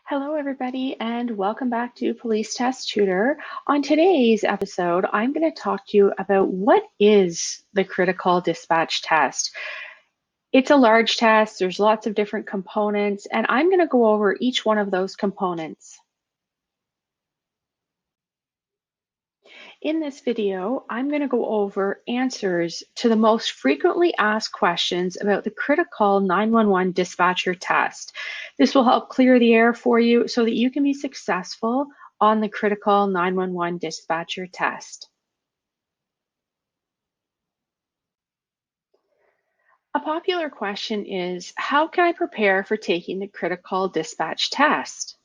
Hello, everybody, and welcome back to Police Test Tutor. On today's episode, I'm going to talk to you about what is the critical dispatch test. It's a large test, there's lots of different components, and I'm going to go over each one of those components. In this video, I'm going to go over answers to the most frequently asked questions about the CritiCall 911 dispatcher test. This will help clear the air for you so that you can be successful on the CritiCall 911 dispatcher test. A popular question is, how can I prepare for taking the CritiCall dispatch test?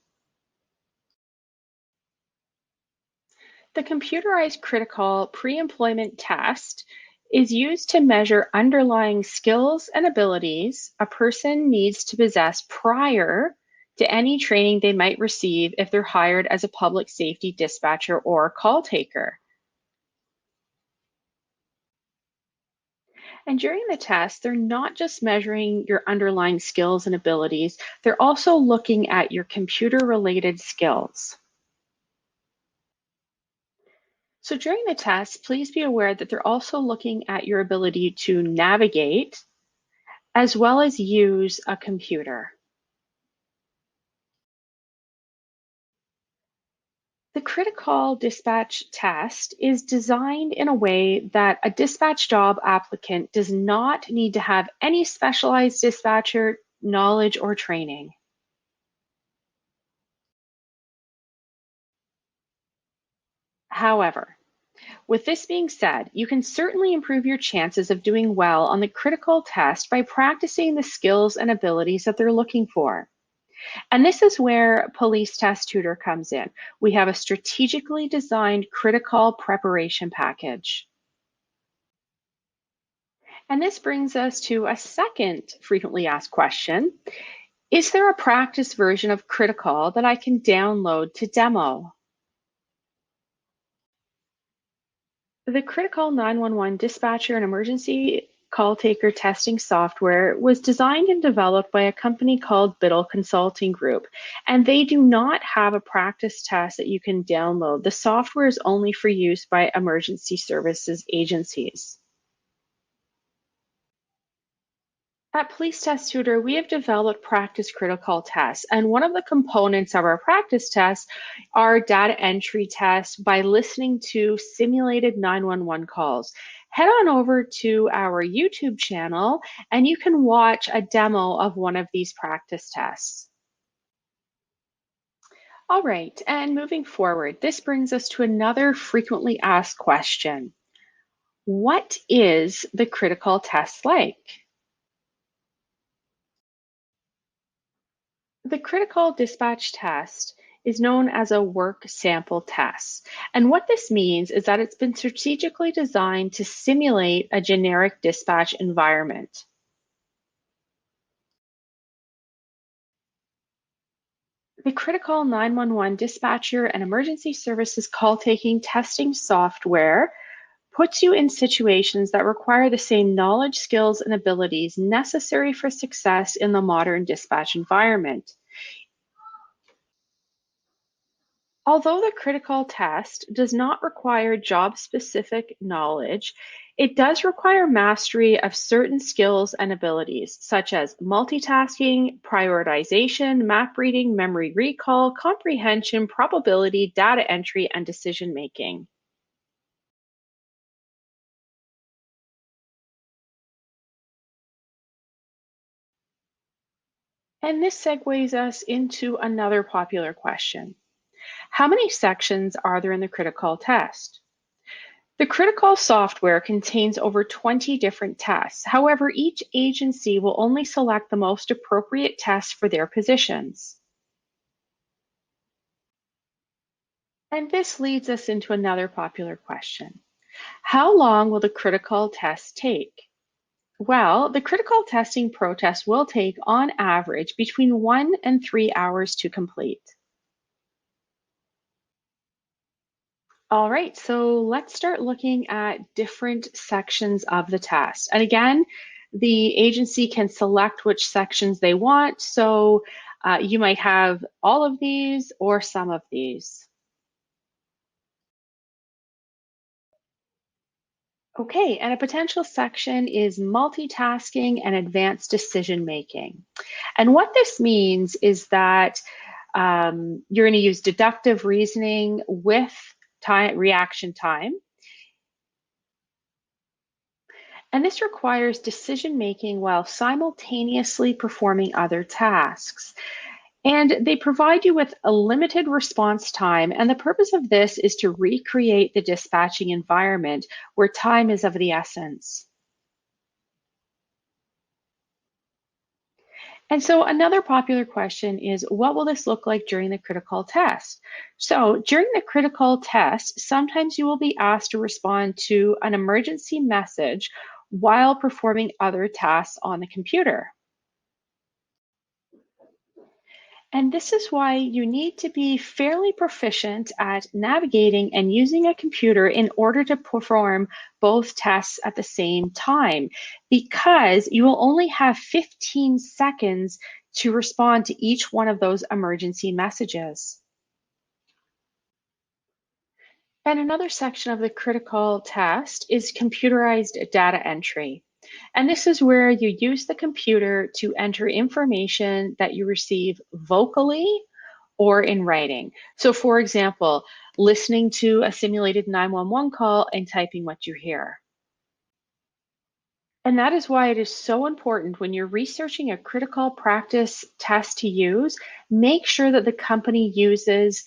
The computerized CritiCall pre-employment test is used to measure underlying skills and abilities a person needs to possess prior to any training they might receive if they're hired as a public safety dispatcher or call taker. And during the test, they're not just measuring your underlying skills and abilities, they're also looking at your computer-related skills. So during the test, please be aware that they're also looking at your ability to navigate as well as use a computer. The CritiCall dispatch test is designed in a way that a dispatch job applicant does not need to have any specialized dispatcher knowledge or training. However, with this being said, you can certainly improve your chances of doing well on the CritiCall test by practicing the skills and abilities that they're looking for. And this is where Police Test Tutor comes in. We have a strategically designed CritiCall preparation package. And this brings us to a second frequently asked question. Is there a practice version of CritiCall that I can download to demo? The CritiCall 911 dispatcher and emergency call taker testing software was designed and developed by a company called Biddle Consulting Group, and they do not have a practice test that you can download. The software is only for use by emergency services agencies. At Police Test Tutor, we have developed practice CritiCall tests, and one of the components of our practice tests are data entry tests by listening to simulated 911 calls. Head on over to our YouTube channel and you can watch a demo of one of these practice tests. All right, and moving forward, this brings us to another frequently asked question. What is the CritiCall test like? The CritiCall dispatch test is known as a work sample test. And what this means is that it's been strategically designed to simulate a generic dispatch environment. The CritiCall 911 dispatcher and emergency services call taking testing software puts you in situations that require the same knowledge, skills, and abilities necessary for success in the modern dispatch environment. Although the CritiCall test does not require job-specific knowledge, it does require mastery of certain skills and abilities, such as multitasking, prioritization, map reading, memory recall, comprehension, probability, data entry, and decision making. And this segues us into another popular question. How many sections are there in the CritiCall test? The CritiCall software contains over 20 different tests. However, each agency will only select the most appropriate tests for their positions. And this leads us into another popular question. How long will the CritiCall test take? Well, the CritiCall testing process will take, on average, between 1 and 3 hours to complete. All right, so let's start looking at different sections of the test. And again, the agency can select which sections they want. So You might have all of these or some of these. Okay, and a potential section is multitasking and advanced decision making. And what this means is that you're going to use deductive reasoning with reaction time. And this requires decision making while simultaneously performing other tasks. And they provide you with a limited response time. And the purpose of this is to recreate the dispatching environment where time is of the essence. And so another popular question is, what will this look like during the CritiCall test? So during the CritiCall test, sometimes you will be asked to respond to an emergency message while performing other tasks on the computer. And this is why you need to be fairly proficient at navigating and using a computer in order to perform both tests at the same time, because you will only have 15 seconds to respond to each one of those emergency messages. And another section of the CritiCall test is computerized data entry. And this is where you use the computer to enter information that you receive vocally or in writing. So for example, listening to a simulated 911 call and typing what you hear. And that is why it is so important when you're researching a CritiCall practice test to use, make sure that the company uses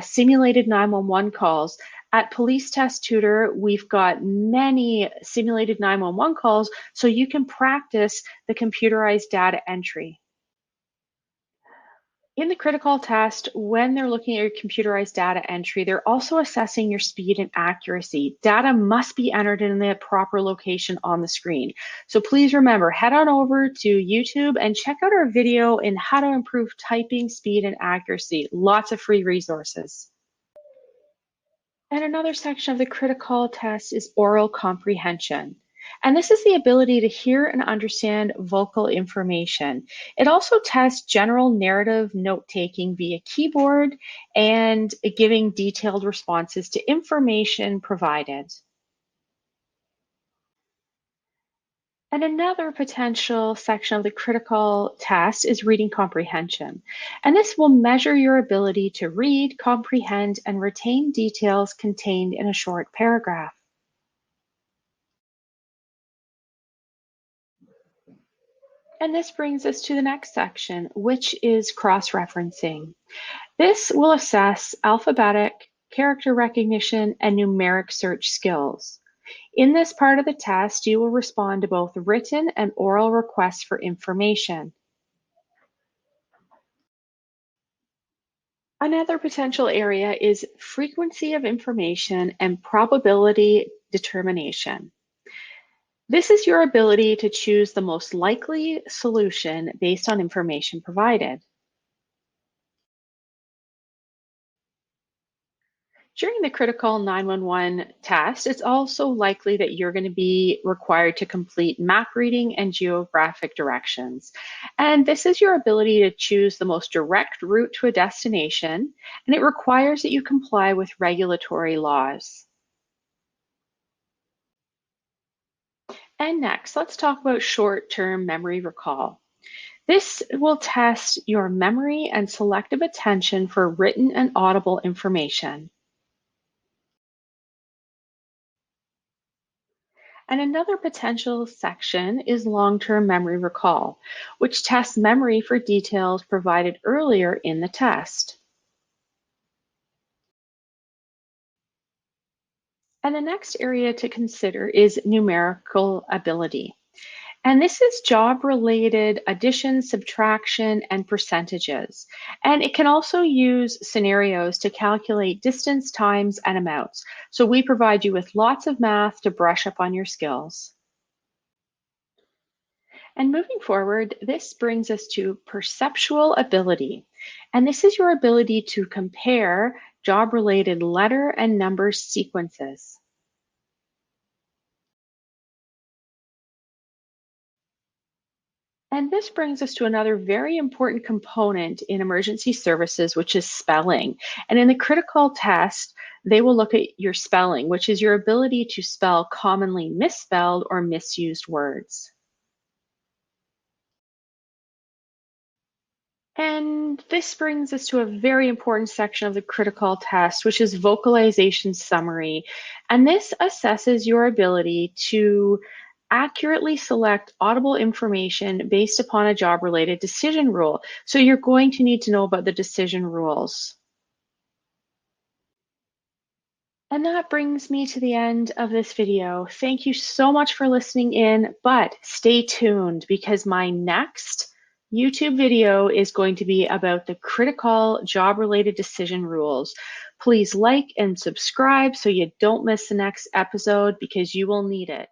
simulated 911 calls. At Police Test Tutor, we've got many simulated 911 calls so you can practice the computerized data entry. In the CritiCall test, when they're looking at your computerized data entry, they're also assessing your speed and accuracy. Data must be entered in the proper location on the screen. So please remember, head on over to YouTube and check out our video in how to improve typing speed and accuracy. Lots of free resources. And another section of the CritiCall test is oral comprehension. And this is the ability to hear and understand vocal information. It also tests general narrative note-taking via keyboard and giving detailed responses to information provided. And another potential section of the CritiCall test is reading comprehension. And this will measure your ability to read, comprehend, and retain details contained in a short paragraph. And this brings us to the next section, which is cross-referencing. This will assess alphabetic, character recognition, and numeric search skills. In this part of the test, you will respond to both written and oral requests for information. Another potential area is frequency of information and probability determination. This is your ability to choose the most likely solution based on information provided. During the CritiCall 911 test, it's also likely that you're going to be required to complete map reading and geographic directions. And this is your ability to choose the most direct route to a destination, and it requires that you comply with regulatory laws. And next, let's talk about short-term memory recall. This will test your memory and selective attention for written and audible information. And another potential section is long-term memory recall, which tests memory for details provided earlier in the test. And the next area to consider is numerical ability. And this is job-related addition, subtraction, and percentages. And it can also use scenarios to calculate distance, times, and amounts. So we provide you with lots of math to brush up on your skills. And moving forward, this brings us to perceptual ability. And this is your ability to compare job-related letter and number sequences. And this brings us to another very important component in emergency services, which is spelling. And in the CritiCall test, they will look at your spelling, which is your ability to spell commonly misspelled or misused words. And this brings us to a very important section of the CritiCall test, which is vocalization summary. And this assesses your ability to accurately select audible information based upon a job-related decision rule. So you're going to need to know about the decision rules. And that brings me to the end of this video. Thank you so much for listening in, but stay tuned because my next YouTube video is going to be about the critical job-related decision rules. Please like and subscribe so you don't miss the next episode because you will need it.